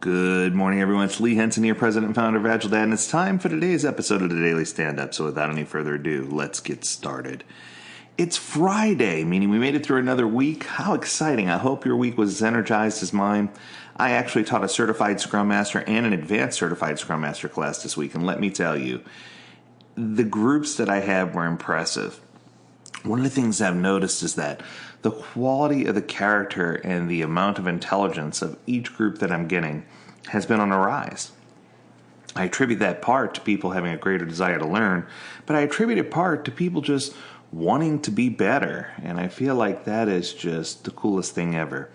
Good morning, everyone. It's Lee Henson here, President and Founder of AgileDad, and it's time for today's episode of the Daily Stand-Up. So without any further ado, let's get started. It's Friday, meaning we made it through another week. How exciting. I hope your week was as energized as mine. I actually taught a certified Scrum Master and an advanced certified Scrum Master class this week, and let me tell you, the groups that I had were impressive. One of the things I've noticed is that the quality of the character and the amount of intelligence of each group that I'm getting has been on a rise. I attribute that part to people having a greater desire to learn, but I attribute it part to people just wanting to be better, and I feel like that is just the coolest thing ever.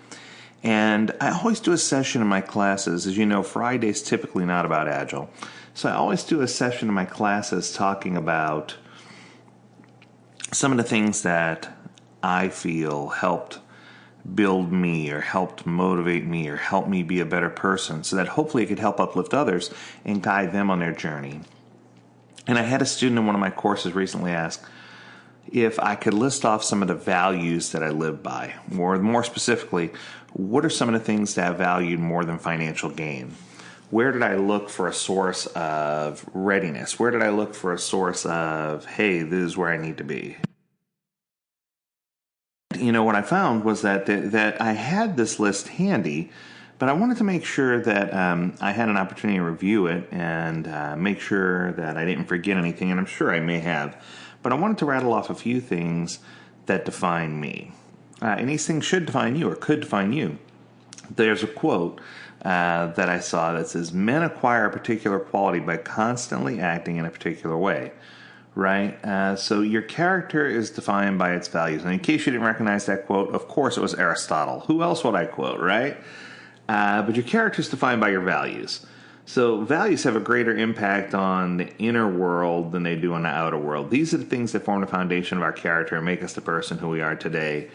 And I always do a session in my classes. As you know, Friday's typically not about Agile, so I always do a session in my classes talking about some of the things that I feel helped build me or helped motivate me or help me be a better person so that hopefully it could help uplift others and guide them on their journey. And I had a student in one of my courses recently ask if I could list off some of the values that I live by, or more specifically, what are some of the things that I valued more than financial gain? Where did I look for a source of readiness? Where did I look for a source of, hey, this is where I need to be? You know, what I found was that I had this list handy, but I wanted to make sure that I had an opportunity to review it and make sure that I didn't forget anything, and I'm sure I may have. But I wanted to rattle off a few things that define me. And these things should define you or could define you. There's a quote that I saw that says, men acquire a particular quality by constantly acting in a particular way. Right? So your character is defined by its values. And in case you didn't recognize that quote, of course it was Aristotle. Who else would I quote, right? But your character is defined by your values. So values have a greater impact on the inner world than they do on the outer world. These are the things that form the foundation of our character and make us the person who we are today.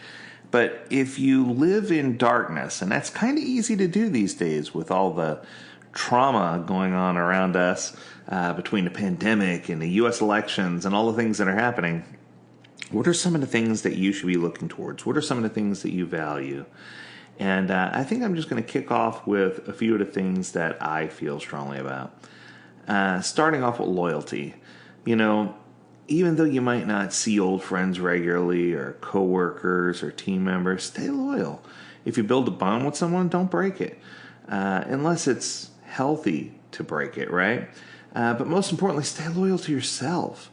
But if you live in darkness, and that's kind of easy to do these days with all the trauma going on around us between the pandemic and the U.S. elections and all the things that are happening, what are some of the things that you should be looking towards? What are some of the things that you value? And I think I'm just going to kick off with a few of the things that I feel strongly about. Starting off with loyalty. You know, even though you might not see old friends regularly or coworkers or team members, stay loyal. If you build a bond with someone, don't break it. Unless it's healthy to break it, right? But most importantly, stay loyal to yourself.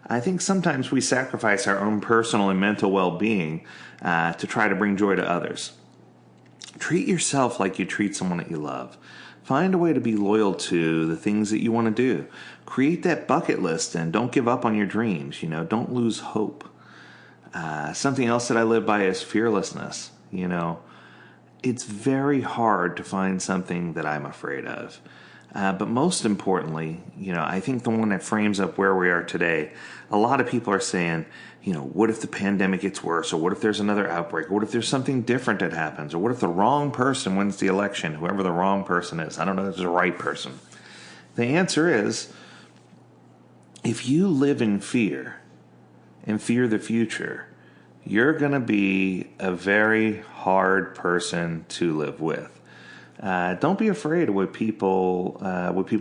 I think sometimes we sacrifice our own personal and mental well-being to try to bring joy to others. Treat yourself like you treat someone that you love. Find a way to be loyal to the things that you want to do. Create that bucket list and don't give up on your dreams. You know, don't lose hope. Something else that I live by is fearlessness. You know, it's very hard to find something that I'm afraid of. But most importantly, you know, I think the one that frames up where we are today, a lot of people are saying, you know, what if the pandemic gets worse? Or what if there's another outbreak? Or what if there's something different that happens? Or what if the wrong person wins the election? Whoever the wrong person is. I don't know if there's a right person. The answer is, if you live in fear and fear the future, you're going to be a very hard person to live with. Don't be afraid of what people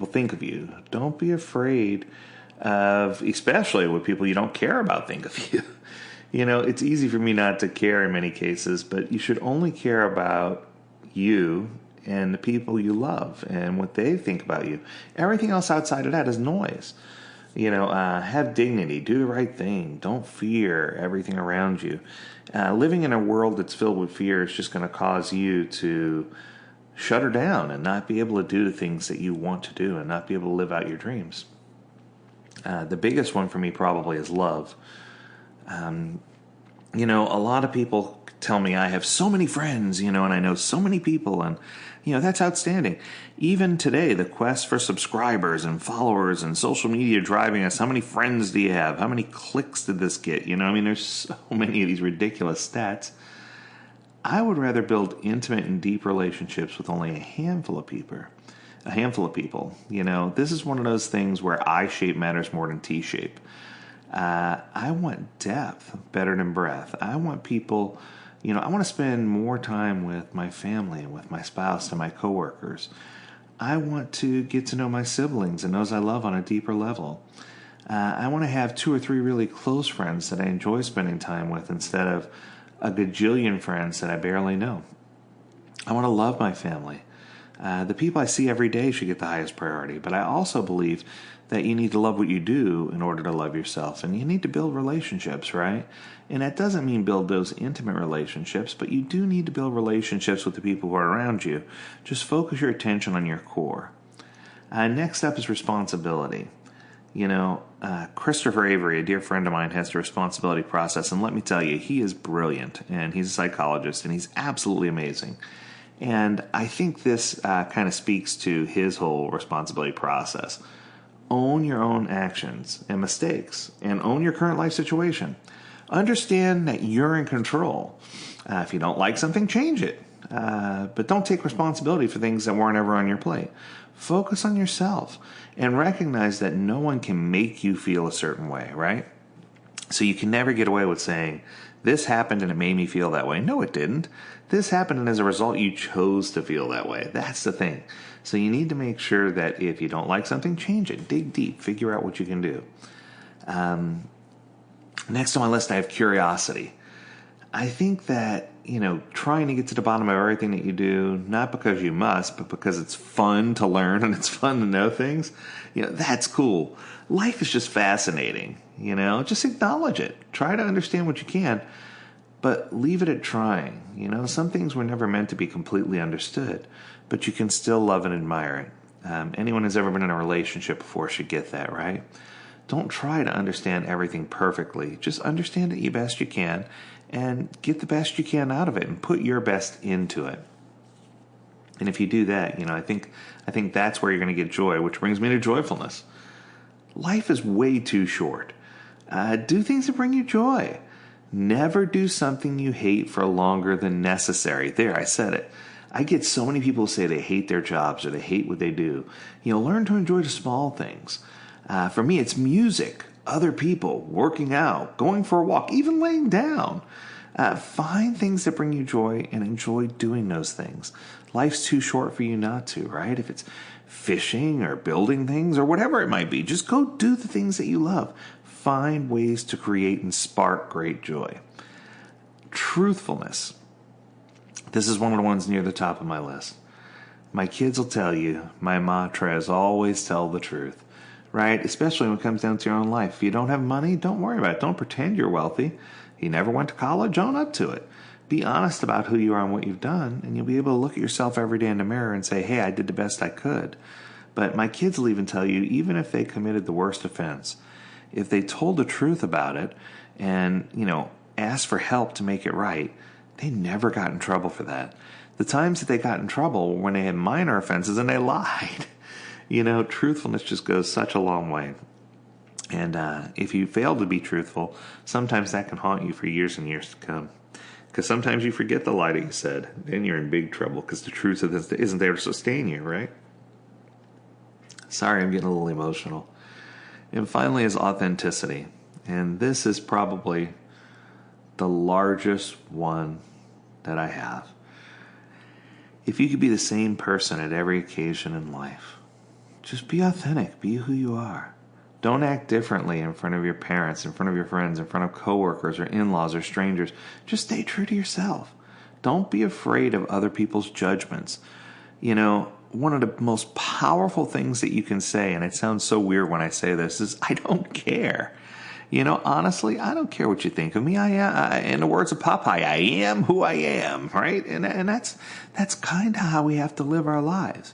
think of you. Don't be afraid of, especially what people you don't care about think of you. You know, it's easy for me not to care in many cases, but you should only care about you and the people you love and what they think about you. Everything else outside of that is noise. You know, have dignity, do the right thing, don't fear everything around you. Living in a world that's filled with fear is just going to cause you to shut her down and not be able to do the things that you want to do and not be able to live out your dreams. The biggest one for me probably is love. You know, a lot of people tell me I have so many friends, you know, and I know so many people, and, you know, that's outstanding. Even today, the quest for subscribers and followers and social media driving us, how many friends do you have? How many clicks did this get? You know, I mean, there's so many of these ridiculous stats. I would rather build intimate and deep relationships with only a handful of people. You know, this is one of those things where I shape matters more than T shape. I want depth better than breadth. I want people I want to spend more time with my family and with my spouse and my coworkers. I want to get to know my siblings and those I love on a deeper level. I want to have 2 or 3 really close friends that I enjoy spending time with instead of a gajillion friends that I barely know. I want to love my family. The people I see every day should get the highest priority, but I also believe that you need to love what you do in order to love yourself, and you need to build relationships, right? And that doesn't mean build those intimate relationships, but you do need to build relationships with the people who are around you. Just focus your attention on your core. Next up is responsibility. Christopher Avery, a dear friend of mine, has the responsibility process, and let me tell you, he is brilliant, and he's a psychologist, and he's absolutely amazing. And I think this kind of speaks to his whole responsibility process. Own your own actions and mistakes, and own your current life situation. Understand that you're in control. If you don't like something, change it. But don't take responsibility for things that weren't ever on your plate. Focus on yourself and recognize that no one can make you feel a certain way, right? So you can never get away with saying, this happened and it made me feel that way. No, it didn't. This happened and as a result you chose to feel that way. That's the thing. So you need to make sure that if you don't like something, change it. Dig deep. Figure out what you can do. Next on my list, I have curiosity. I think that, trying to get to the bottom of everything that you do, not because you must, but because it's fun to learn and it's fun to know things, that's cool. Life is just fascinating, just acknowledge it. Try to understand what you can, but leave it at trying. Some things were never meant to be completely understood, but you can still love and admire it. Anyone who's ever been in a relationship before should get that, right? Don't try to understand everything perfectly. Just understand it the best you can and get the best you can out of it and put your best into it. And if you do that, I think that's where you're going to get joy, which brings me to joyfulness. Life is way too short. Do things that bring you joy. Never do something you hate for longer than necessary. There, I said it. I get so many people who say they hate their jobs or they hate what they do. Learn to enjoy the small things. For me, it's music, other people, working out, going for a walk, even laying down. Find things that bring you joy and enjoy doing those things. Life's too short for you not to, right? If it's fishing or building things or whatever it might be, just go do the things that you love. Find ways to create and spark great joy. Truthfulness. This is one of the ones near the top of my list. My kids will tell you my mantra is always tell the truth. Right? Especially when it comes down to your own life. If you don't have money, don't worry about it. Don't pretend you're wealthy. You never went to college, own up to it. Be honest about who you are and what you've done, and you'll be able to look at yourself every day in the mirror and say, hey, I did the best I could. But my kids will even tell you, even if they committed the worst offense, if they told the truth about it and, asked for help to make it right, they never got in trouble for that. The times that they got in trouble were when they had minor offenses and they lied. Truthfulness just goes such a long way. And if you fail to be truthful, sometimes that can haunt you for years and years to come. Because sometimes you forget the lie that you said. Then you're in big trouble because the truth isn't there to sustain you, right? Sorry, I'm getting a little emotional. And finally is authenticity. And this is probably the largest one that I have. If you could be the same person at every occasion in life, just be authentic. Be who you are. Don't act differently in front of your parents, in front of your friends, in front of coworkers or in-laws or strangers. Just stay true to yourself. Don't be afraid of other people's judgments. One of the most powerful things that you can say, and it sounds so weird when I say this, is I don't care. Honestly, I don't care what you think of me. In the words of Popeye, I am who I am, right? And that's kind of how we have to live our lives.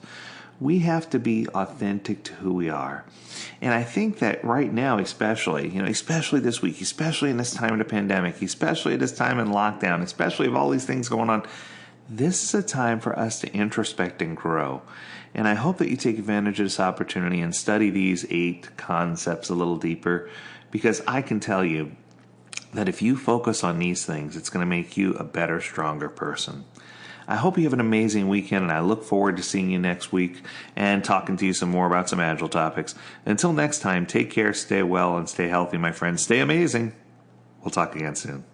We have to be authentic to who we are. And I think that right now, especially this week, especially in this time of the pandemic, especially at this time in lockdown, especially with all these things going on, this is a time for us to introspect and grow. And I hope that you take advantage of this opportunity and study these 8 concepts a little deeper, because I can tell you that if you focus on these things, it's going to make you a better, stronger person. I hope you have an amazing weekend, and I look forward to seeing you next week and talking to you some more about some Agile topics. Until next time, take care, stay well, and stay healthy, my friends. Stay amazing. We'll talk again soon.